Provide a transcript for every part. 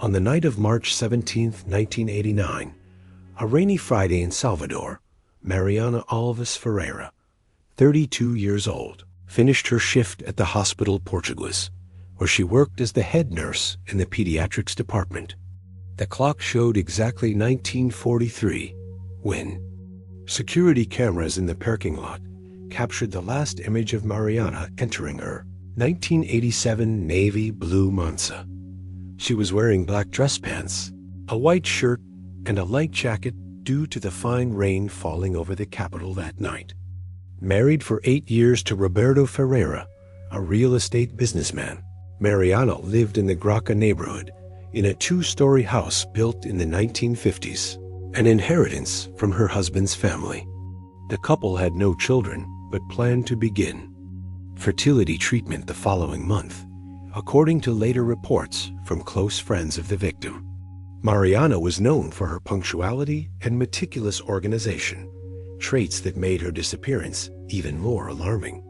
On the night of March 17, 1989, a rainy Friday in Salvador, Mariana Alves Ferreira, 32 years old, finished her shift at the Hospital Portuguese, where she worked as the head nurse in the pediatrics department. The clock showed exactly 1943 when security cameras in the parking lot captured the last image of Mariana entering her 1987 navy blue Monza. She was wearing black dress pants, a white shirt, and a light jacket due to the fine rain falling over the capital that night. Married for 8 years to Roberto Ferreira, a real estate businessman, Mariana lived in the Graca neighborhood in a 2-story house built in the 1950s, an inheritance from her husband's family. The couple had no children but planned to begin fertility treatment the following month, according to later reports from close friends of the victim. Mariana was known for her punctuality and meticulous organization, traits that made her disappearance even more alarming.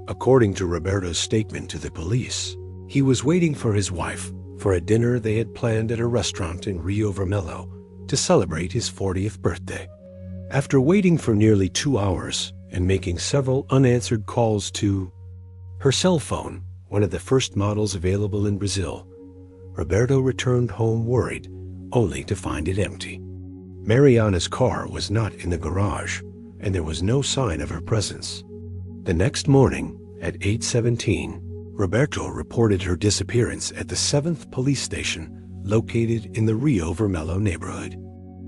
According to Roberto's statement to the police, he was waiting for his wife for a dinner they had planned at a restaurant in Rio Vermelho to celebrate his 40th birthday. After waiting for nearly 2 hours and making several unanswered calls to her cell phone, one of the first models available in Brazil, Roberto returned home worried, only to find it empty. Mariana's car was not in the garage, and there was no sign of her presence. The next morning, at 8:17, Roberto reported her disappearance at the 7th police station located in the Rio Vermelho neighborhood.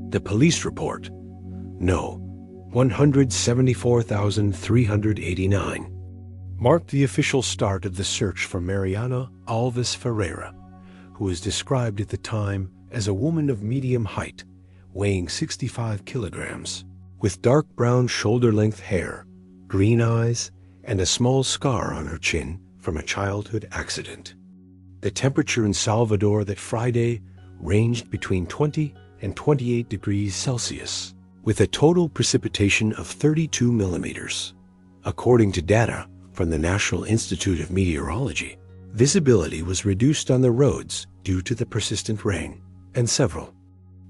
The police report, No. 174,389, marked the official start of the search for Mariana Alves Ferreira, who was described at the time as a woman of medium height, weighing 65 kilograms, with dark brown shoulder-length hair, green eyes, and a small scar on her chin from a childhood accident. The temperature in Salvador that Friday ranged between 20 and 28 degrees Celsius, with a total precipitation of 32 millimeters. According to data from the National Institute of Meteorology, visibility was reduced on the roads due to the persistent rain, and several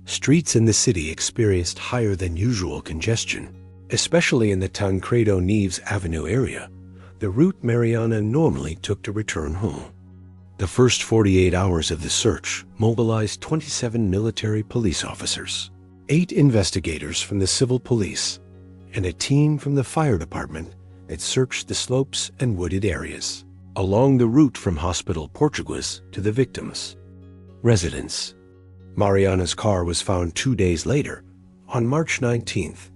streets in the city experienced higher than usual congestion, especially in the Tancredo Neves Avenue area, the route Mariana normally took to return home. The first 48 hours of the search mobilized 27 military police officers, 8 investigators from the civil police, and a team from the fire department that searched the slopes and wooded areas along the route from Hospital Portuguese to the victim's residence. Mariana's car was found 2 days later, on March 19th,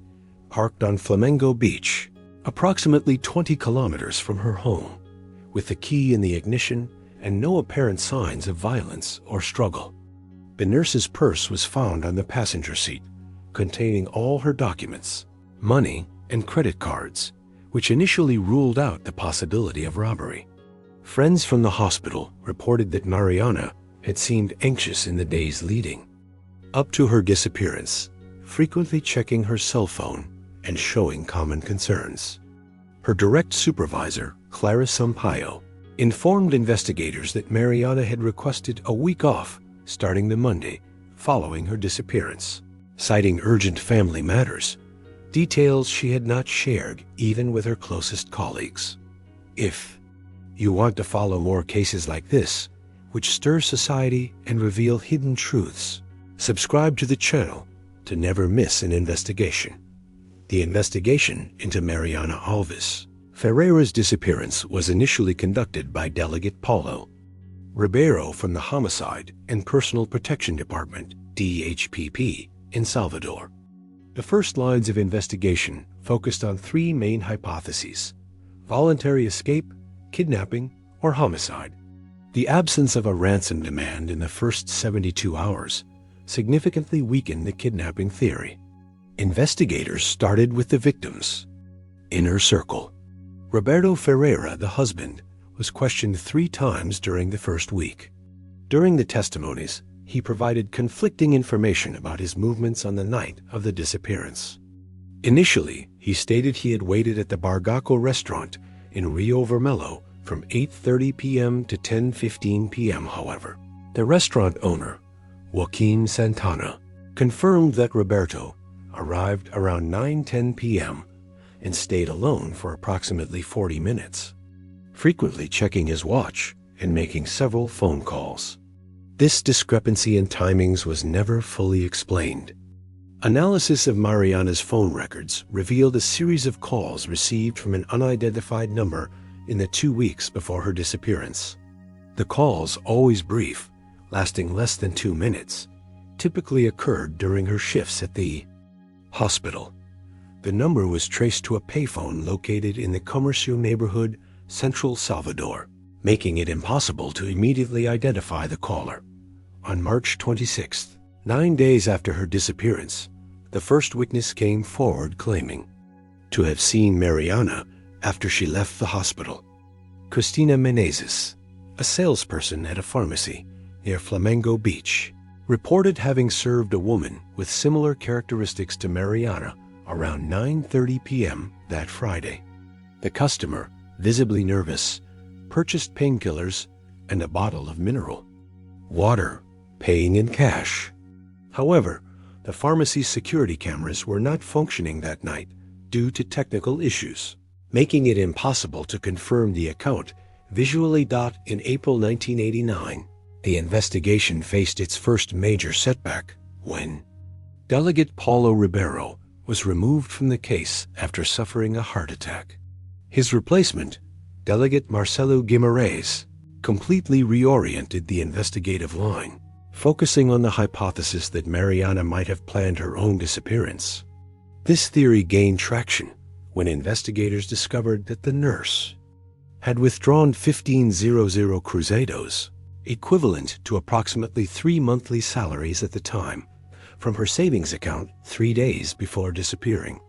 parked on Flamengo Beach, approximately 20 kilometers from her home, with the key in the ignition and no apparent signs of violence or struggle. The nurse's purse was found on the passenger seat, containing all her documents, money, and credit cards, which initially ruled out the possibility of robbery. Friends from the hospital reported that Mariana had seemed anxious in the days leading up to her disappearance, frequently checking her cell phone and showing common concerns. Her direct supervisor, Clara Sampaio, informed investigators that Mariana had requested a week off starting the Monday following her disappearance, citing urgent family matters, details she had not shared even with her closest colleagues. If you want to follow more cases like this, which stir society and reveal hidden truths, subscribe to the channel to never miss an investigation. The investigation into Mariana Alves Ferreira's disappearance was initially conducted by Delegate Paulo Ribeiro from the Homicide and Personal Protection Department, DHPP, in Salvador. The first lines of investigation focused on 3 main hypotheses: voluntary escape, kidnapping, or homicide. The absence of a ransom demand in the first 72 hours significantly weakened the kidnapping theory. Investigators started with the victim's inner circle. Roberto Ferreira, the husband, was questioned 3 times during the first week. During the testimonies, he provided conflicting information about his movements on the night of the disappearance. Initially, he stated he had waited at the Bargaco restaurant in Rio Vermelho from 8:30 p.m. to 10:15 p.m. However, the restaurant owner, Joaquin Santana, confirmed that Roberto arrived around 9:10 p.m. and stayed alone for approximately 40 minutes, frequently checking his watch and making several phone calls. This discrepancy in timings was never fully explained. Analysis of Mariana's phone records revealed a series of calls received from an unidentified number in the 2 weeks before her disappearance. The calls, always brief, lasting less than 2 minutes, typically occurred during her shifts at the hospital. The number was traced to a payphone located in the Comercio neighborhood, Central Salvador, making it impossible to immediately identify the caller. On March 26th, 9 days after her disappearance, the first witness came forward claiming to have seen Mariana after she left the hospital. Cristina Menezes, a salesperson at a pharmacy near Flamengo Beach, reported having served a woman with similar characteristics to Mariana around 9:30 p.m. that Friday. The customer, visibly nervous, purchased painkillers and a bottle of mineral water, paying in cash. However, the pharmacy's security cameras were not functioning that night due to technical issues, making it impossible to confirm the account visually. In April 1989, the investigation faced its first major setback when Delegate Paulo Ribeiro was removed from the case after suffering a heart attack. His replacement, Delegate Marcelo Guimarães, completely reoriented the investigative line, focusing on the hypothesis that Mariana might have planned her own disappearance. This theory gained traction when investigators discovered that the nurse had withdrawn 1,500 cruzados, equivalent to approximately 3 monthly salaries at the time, from her savings account 3 days before disappearing.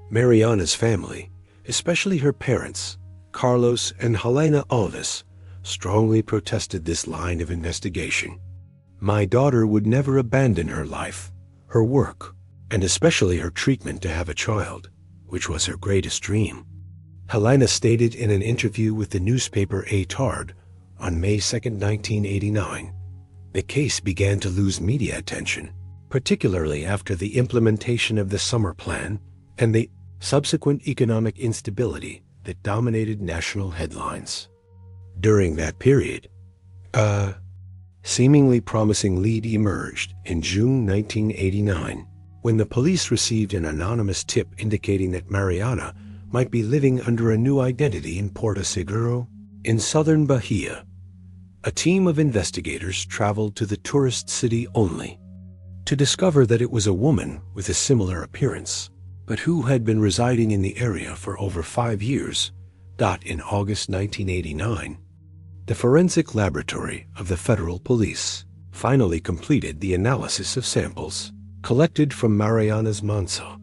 Mariana's family, especially her parents, Carlos and Helena Alves, strongly protested this line of investigation. "My daughter would never abandon her life, her work, and especially her treatment to have a child, which was her greatest dream," Helena stated in an interview with the newspaper A Tard on May 2, 1989. The case began to lose media attention, particularly after the implementation of the summer plan and the subsequent economic instability that dominated national headlines. During that period, a seemingly promising lead emerged in June 1989 when the police received an anonymous tip indicating that Mariana might be living under a new identity in Porto Seguro, in southern Bahia. A team of investigators traveled to the tourist city only to discover that it was a woman with a similar appearance, but who had been residing in the area for over 5 years. In August 1989, the forensic laboratory of the federal police finally completed the analysis of samples collected from Mariana's manso.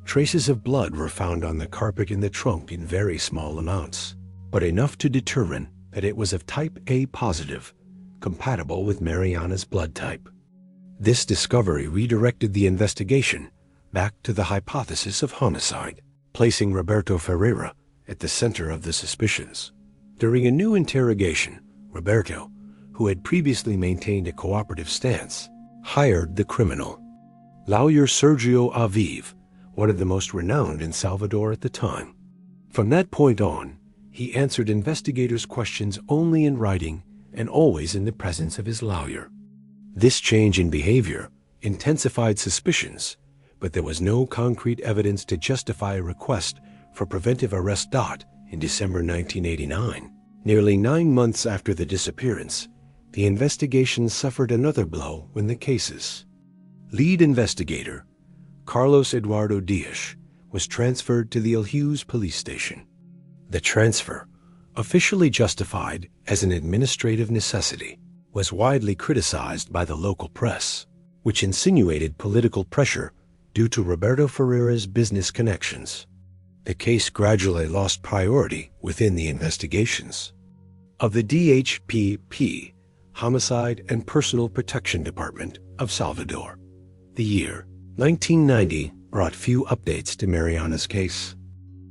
Traces of blood were found on the carpet in the trunk in very small amounts, but enough to determine that it was of type A positive, compatible with Mariana's blood type. This discovery redirected the investigation back to the hypothesis of homicide, placing Roberto Ferreira at the center of the suspicions. During a new interrogation, Roberto, who had previously maintained a cooperative stance, hired the criminal, lawyer Sergio Aviv, one of the most renowned in Salvador at the time. From that point on, he answered investigators' questions only in writing and always in the presence of his lawyer. This change in behavior intensified suspicions, but there was no concrete evidence to justify a request for preventive arrest. In December 1989, nearly 9 months after the disappearance, the investigation suffered another blow when the case's lead investigator, Carlos Eduardo Dias, was transferred to the El Hughes police station. The transfer, officially justified as an administrative necessity, was widely criticized by the local press, which insinuated political pressure due to Roberto Ferreira's business connections. The case gradually lost priority within the investigations of the DHPP, Homicide and Personal Protection Department of Salvador. The year 1990 brought few updates to Mariana's case.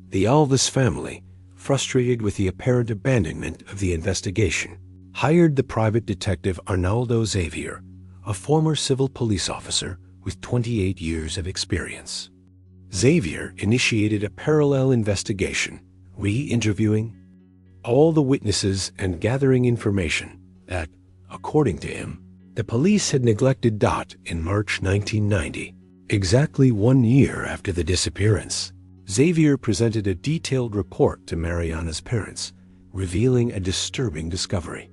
The Alves family, frustrated with the apparent abandonment of the investigation, hired the private detective Arnaldo Xavier, a former civil police officer with 28 years of experience. Xavier initiated a parallel investigation, re-interviewing all the witnesses and gathering information that, according to him, the police had neglected. In March 1990, exactly 1 year after the disappearance, Xavier presented a detailed report to Mariana's parents, revealing a disturbing discovery.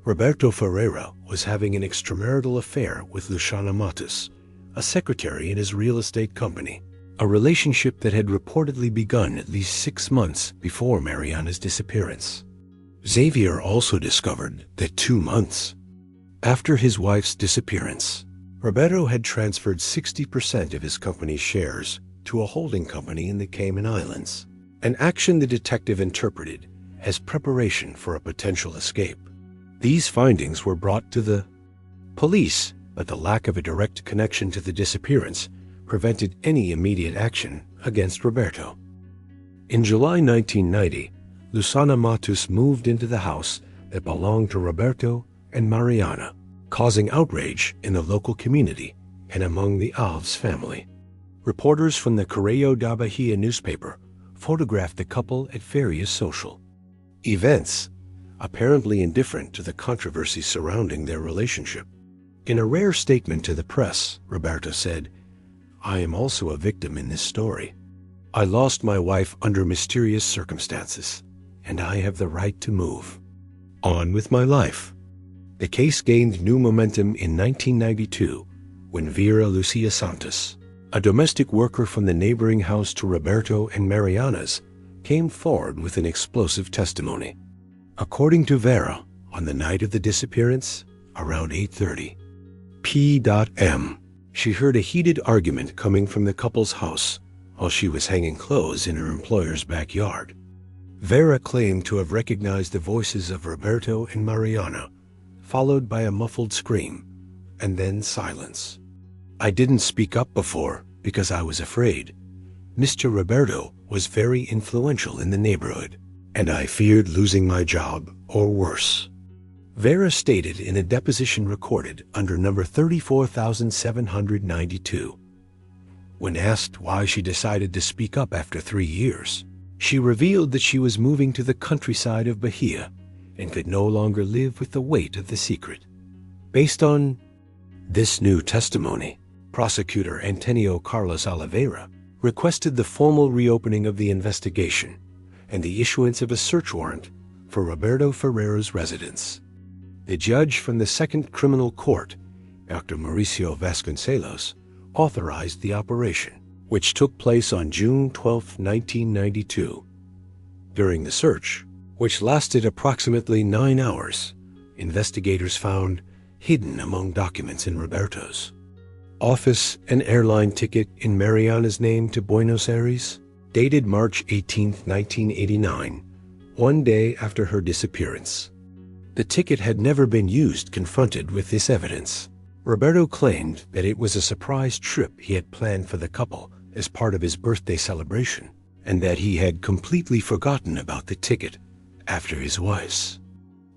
Roberto Ferreira was having an extramarital affair with Luciana Matus, a secretary in his real estate company, a relationship that had reportedly begun at least 6 months before Mariana's disappearance. Xavier also discovered that 2 months after his wife's disappearance, Roberto had transferred 60% of his company's shares to a holding company in the Cayman Islands, an action the detective interpreted as preparation for a potential escape. These findings were brought to the police, but the lack of a direct connection to the disappearance prevented any immediate action against Roberto. In July 1990, Luciana Matus moved into the house that belonged to Roberto and Mariana, causing outrage in the local community and among the Alves family. Reporters from the Correio da Bahia newspaper photographed the couple at various social events, apparently indifferent to the controversy surrounding their relationship. In a rare statement to the press, Roberto said, "I am also a victim in this story. I lost my wife under mysterious circumstances, and I have the right to move on with my life." The case gained new momentum in 1992 when Vera Lucia Santos, a domestic worker from the neighboring house to Roberto and Mariana's, came forward with an explosive testimony. According to Vera, on the night of the disappearance, around 8:30 p.m., she heard a heated argument coming from the couple's house while she was hanging clothes in her employer's backyard. Vera claimed to have recognized the voices of Roberto and Mariana, followed by a muffled scream, and then silence. "I didn't speak up before because I was afraid. Mr. Roberto was very influential in the neighborhood, and I feared losing my job or worse," Vera stated in a deposition recorded under number 34,792. When asked why she decided to speak up after 3 years, she revealed that she was moving to the countryside of Bahia and could no longer live with the weight of the secret. Based on this new testimony, prosecutor Antonio Carlos Oliveira requested the formal reopening of the investigation and the issuance of a search warrant for Roberto Ferreira's residence. The judge from the Second Criminal Court, Dr. Mauricio Vasconcelos, authorized the operation, which took place on June 12, 1992. During the search, which lasted approximately 9 hours, investigators found, hidden among documents in Roberto's office, an airline ticket in Mariana's name to Buenos Aires, dated March 18, 1989, 1 day after her disappearance. The ticket had never been used. Confronted with this evidence, Roberto claimed that it was a surprise trip he had planned for the couple as part of his birthday celebration, and that he had completely forgotten about the ticket after his wife's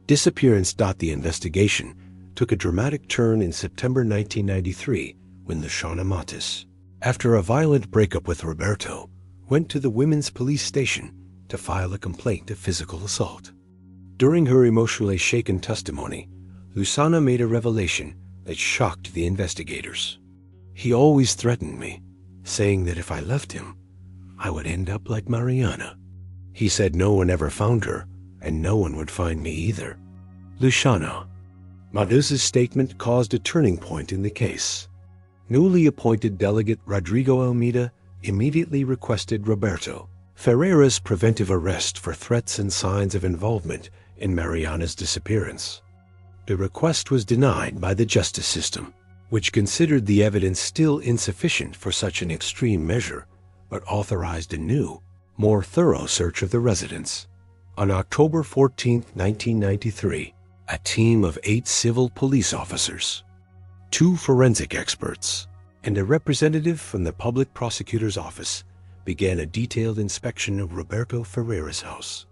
disappearance. The investigation took a dramatic turn in September 1993 when Luciana Matus, after a violent breakup with Roberto, went to the women's police station to file a complaint of physical assault. During her emotionally shaken testimony, Luciana made a revelation that shocked the investigators. "He always threatened me, saying that if I left him, I would end up like Mariana. He said no one ever found her, and no one would find me either." Luciana Matus's statement caused a turning point in the case. Newly appointed delegate Rodrigo Almeida immediately requested Roberto Ferreira's preventive arrest for threats and signs of involvement in Mariana's disappearance. The request was denied by the justice system, which considered the evidence still insufficient for such an extreme measure, but authorized a new, more thorough search of the residence. On October 14, 1993, a team of 8 civil police officers, 2 forensic experts, and a representative from the public prosecutor's office began a detailed inspection of Roberto Ferreira's house.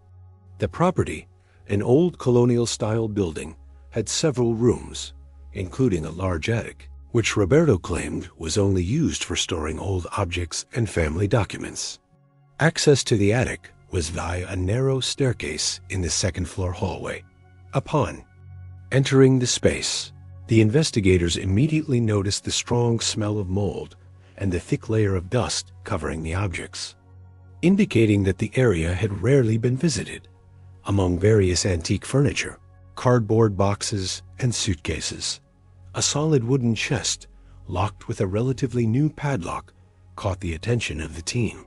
The property, an old colonial-style building, had several rooms, including a large attic, which Roberto claimed was only used for storing old objects and family documents. Access to the attic was via a narrow staircase in the second-floor hallway. Upon entering the space, the investigators immediately noticed the strong smell of mold and the thick layer of dust covering the objects, indicating that the area had rarely been visited. Among various antique furniture, cardboard boxes, and suitcases, a solid wooden chest, locked with a relatively new padlock, caught the attention of the team.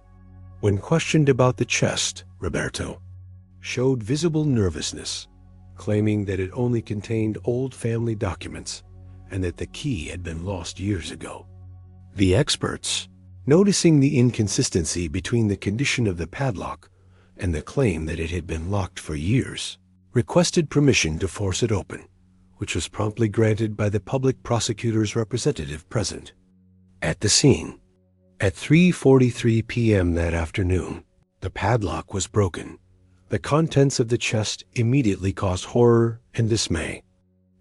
When questioned about the chest, Roberto showed visible nervousness, claiming that it only contained old family documents and that the key had been lost years ago. The experts, noticing the inconsistency between the condition of the padlock and the claim that it had been locked for years, requested permission to force it open, which was promptly granted by the public prosecutor's representative present at the scene. At 3:43 p.m. that afternoon, the padlock was broken. The contents of the chest immediately caused horror and dismay.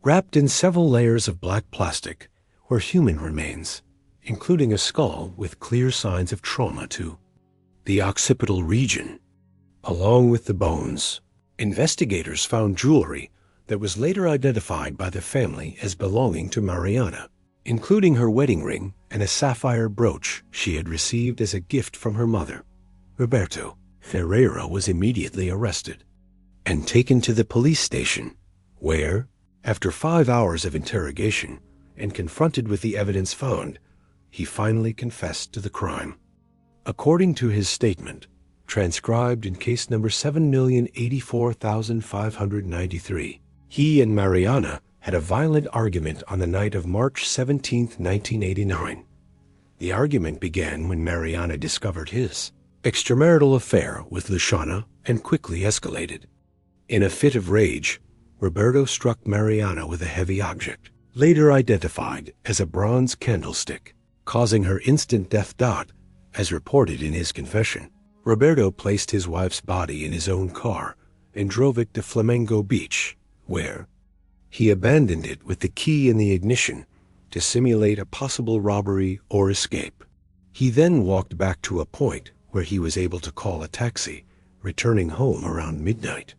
Wrapped in several layers of black plastic were human remains, including a skull with clear signs of trauma to the occipital region. Along with the bones, investigators found jewelry that was later identified by the family as belonging to Mariana, including her wedding ring and a sapphire brooch she had received as a gift from her mother. Roberto Ferreira was immediately arrested and taken to the police station, where, after 5 hours of interrogation and confronted with the evidence found, he finally confessed to the crime. According to his statement, transcribed in case number 7,084,593, he and Mariana had a violent argument on the night of March 17, 1989. The argument began when Mariana discovered his extramarital affair with Luciana and quickly escalated. In a fit of rage, Roberto struck Mariana with a heavy object, later identified as a bronze candlestick, causing her instant death. As reported in his confession, Roberto placed his wife's body in his own car and drove it to Flamengo Beach, where he abandoned it with the key in the ignition to simulate a possible robbery or escape. He then walked back to a point where he was able to call a taxi, returning home around midnight.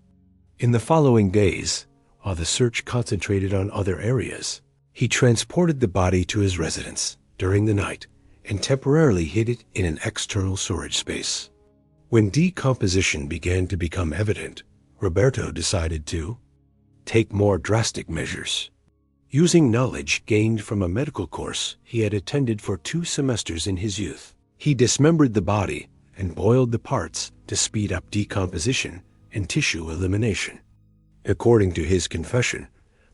In the following days, while the search concentrated on other areas, he transported the body to his residence during the night and temporarily hid it in an external storage space. When decomposition began to become evident, Roberto decided to take more drastic measures. Using knowledge gained from a medical course he had attended for 2 semesters in his youth, he dismembered the body and boiled the parts to speed up decomposition and tissue elimination. According to his confession,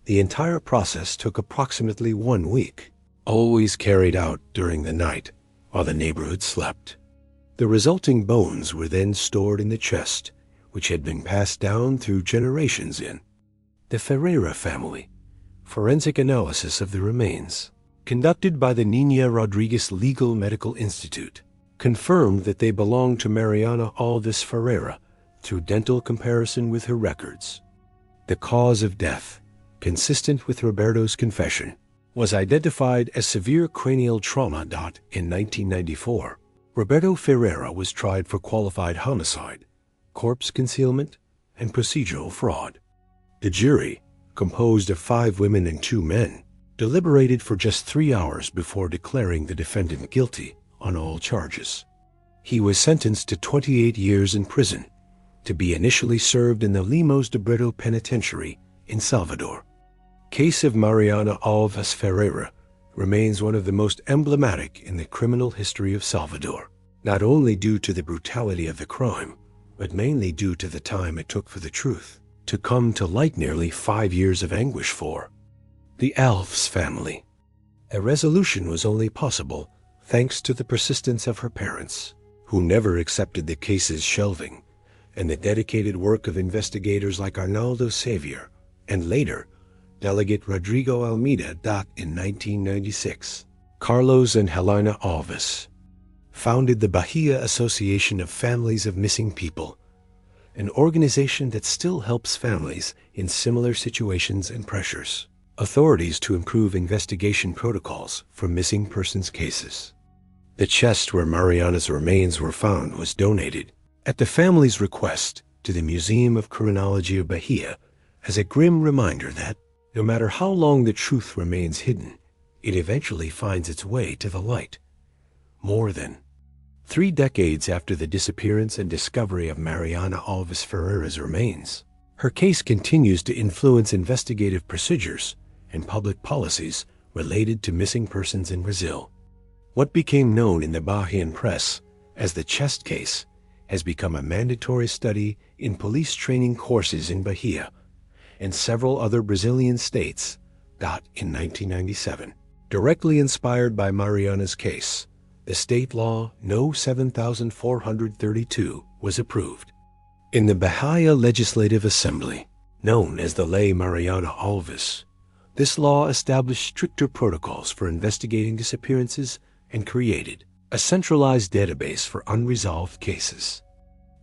the entire process took approximately 1 week, always carried out during the night while the neighborhood slept. The resulting bones were then stored in the chest, which had been passed down through generations in the Ferreira family. Forensic analysis of the remains, conducted by the Nina Rodriguez Legal Medical Institute, confirmed that they belonged to Mariana Alves Ferreira through dental comparison with her records. The cause of death, consistent with Roberto's confession, was identified as severe cranial trauma. In 1994, Roberto Ferreira was tried for qualified homicide, corpse concealment, and procedural fraud. The jury, composed of 5 women and 2 men, deliberated for just 3 hours before declaring the defendant guilty on all charges. He was sentenced to 28 years in prison, to be initially served in the Limos de Brito Penitentiary in Salvador. Case of Mariana Alves Ferreira remains one of the most emblematic in the criminal history of Salvador, not only due to the brutality of the crime, but mainly due to the time it took for the truth to come to light. Nearly 5 years of anguish for the Alves family. A resolution was only possible thanks to the persistence of her parents, who never accepted the case's shelving, and the dedicated work of investigators like Arnaldo Xavier and later Delegate Rodrigo Almeida. In 1996, Carlos and Helena Alves founded the Bahia Association of Families of Missing People, an organization that still helps families in similar situations and pressures. authorities to improve investigation protocols for missing persons cases. The chest where Mariana's remains were found was donated, at the family's request, to the Museum of Criminology of Bahia as a grim reminder that, no matter how long the truth remains hidden, it eventually finds its way to the light. More than 3 decades after the disappearance and discovery of Mariana Alves Ferreira's remains, her case continues to influence investigative procedures and public policies related to missing persons in Brazil. What became known in the Bahian press as the chest case has become a mandatory study in police training courses in Bahia and several other Brazilian states. In 1997, directly inspired by Mariana's case, the state law No. 7432 was approved. In the Bahia Legislative Assembly, known as the Lei Mariana Alves, this law established stricter protocols for investigating disappearances and created a centralized database for unresolved cases.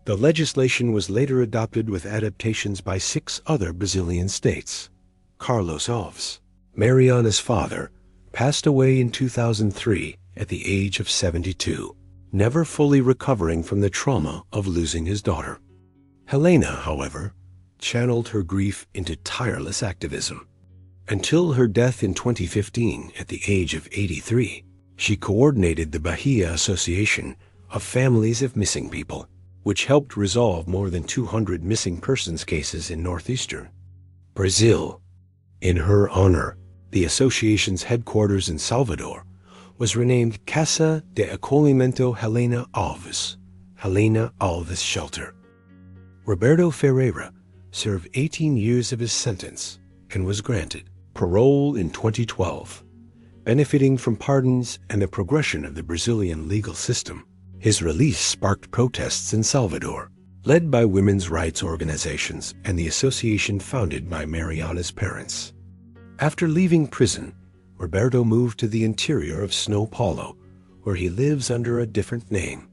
The legislation was later adopted with adaptations by 6 other Brazilian states. Carlos Alves, Mariana's father, passed away in 2003 at the age of 72, never fully recovering from the trauma of losing his daughter. Helena, however, channeled her grief into tireless activism. Until her death in 2015 at the age of 83, she coordinated the Bahia Association of Families of Missing People, which helped resolve more than 200 missing persons cases in northeastern Brazil. In her honor, the association's headquarters in Salvador was renamed Casa de Acolhimento Helena Alves Shelter. Roberto Ferreira served 18 years of his sentence and was granted parole in 2012. Benefiting from pardons and the progression of the Brazilian legal system, his release sparked protests in Salvador, led by women's rights organizations and the association founded by Mariana's parents. After leaving prison, Roberto moved to the interior of São Paulo, where he lives under a different name.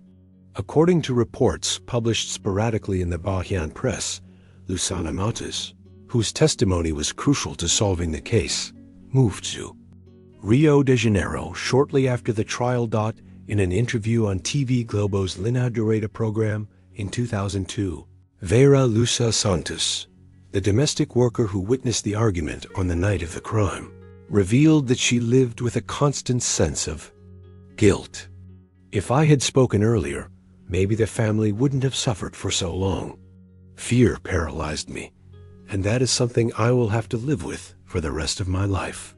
According to reports published sporadically in the Bahian press, Lucana Matos, whose testimony was crucial to solving the case, moved to Rio de Janeiro shortly after the trial. In an interview on TV Globo's Linha Direita program in 2002, Vera Lúcia Santos, the domestic worker who witnessed the argument on the night of the crime, revealed that she lived with a constant sense of guilt. If I had spoken earlier, maybe the family wouldn't have suffered for so long. Fear paralyzed me, and that is something I will have to live with for the rest of my life.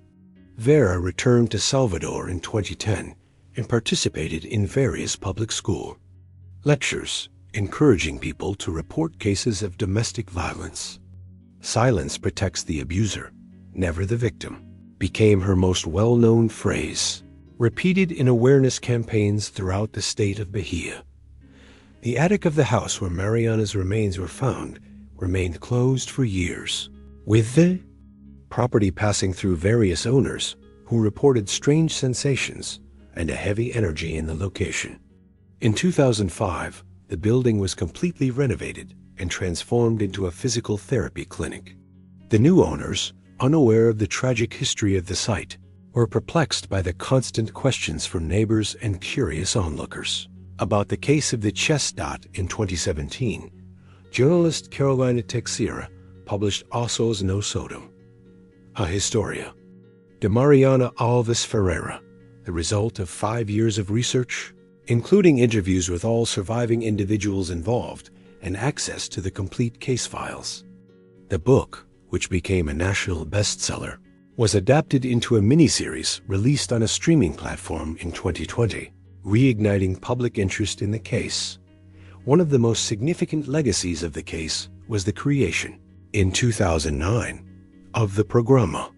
Vera returned to Salvador in 2010 and participated in various public school lectures, encouraging people to report cases of domestic violence. Silence protects the abuser, never the victim, became her most well-known phrase, repeated in awareness campaigns throughout the state of Bahia. The attic of the house where Mariana's remains were found remained closed for years, with the property passing through various owners who reported strange sensations and a heavy energy in the location. In 2005, the building was completely renovated and transformed into a physical therapy clinic. The new owners, unaware of the tragic history of the site, were perplexed by the constant questions from neighbors and curious onlookers. About the case of the chest. In 2017, journalist Carolina Teixeira published Ossos no Sodom, a Historia de Mariana Alves Ferreira, the result of 5 years of research, including interviews with all surviving individuals involved and access to the complete case files. The book, which became a national bestseller, was adapted into a miniseries released on a streaming platform in 2020, reigniting public interest in the case. One of the most significant legacies of the case was the creation, in 2009, of the Programa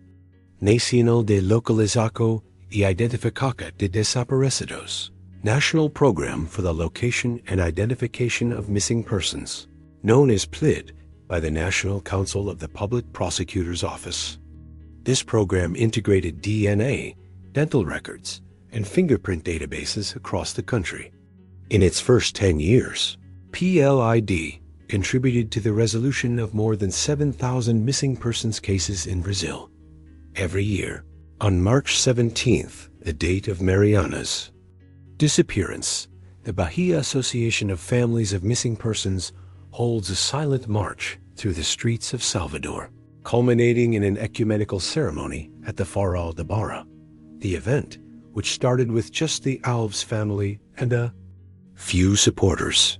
Nacional de Localização e Identificação de Desaparecidos, National Program for the Location and Identification of Missing Persons, known as PLID by the National Council of the Public Prosecutor's Office. This program integrated DNA, dental records, and fingerprint databases across the country. In its first 10 years, PLID contributed to the resolution of more than 7,000 missing persons cases in Brazil. every year. On March 17th, the date of Mariana's disappearance, the Bahia Association of Families of Missing Persons holds a silent march through the streets of Salvador, culminating in an ecumenical ceremony at the Farol de Barra. The event, which started with just the Alves family and a few supporters,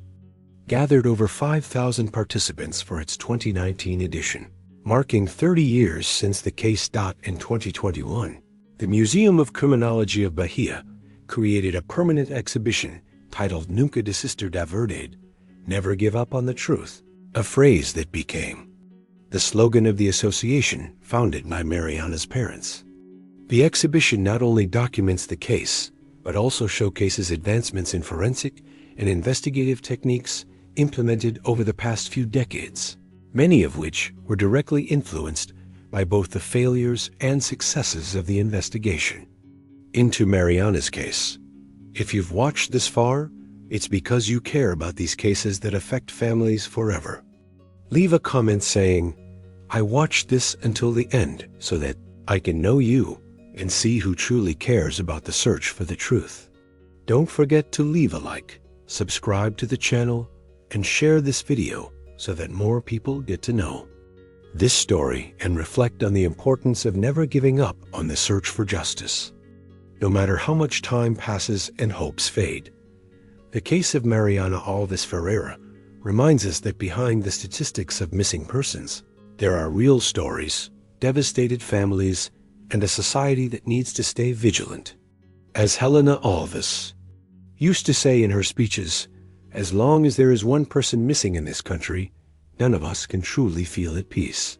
gathered over 5,000 participants for its 2019 edition. Marking 30 years since the case. In 2021, the Museum of Criminology of Bahia created a permanent exhibition titled Nunca Desistir da Verdade, Never Give Up on the Truth, a phrase that became the slogan of the association founded by Mariana's parents. The exhibition not only documents the case, but also showcases advancements in forensic and investigative techniques implemented over the past few decades, many of which were directly influenced by both the failures and successes of the investigation into Mariana's case. If you've watched this far, it's because you care about these cases that affect families forever. Leave a comment saying, "I watched this until the end so that I can know you and see who truly cares about the search for the truth." Don't forget to leave a like, subscribe to the channel, and share this video so that more people get to know this story and reflect on the importance of never giving up on the search for justice, no matter how much time passes and hopes fade. The case of Mariana Alves Ferreira reminds us that behind the statistics of missing persons, there are real stories, devastated families, and a society that needs to stay vigilant. As Helena Alves used to say in her speeches, "As long as there is one person missing in this country, none of us can truly feel at peace."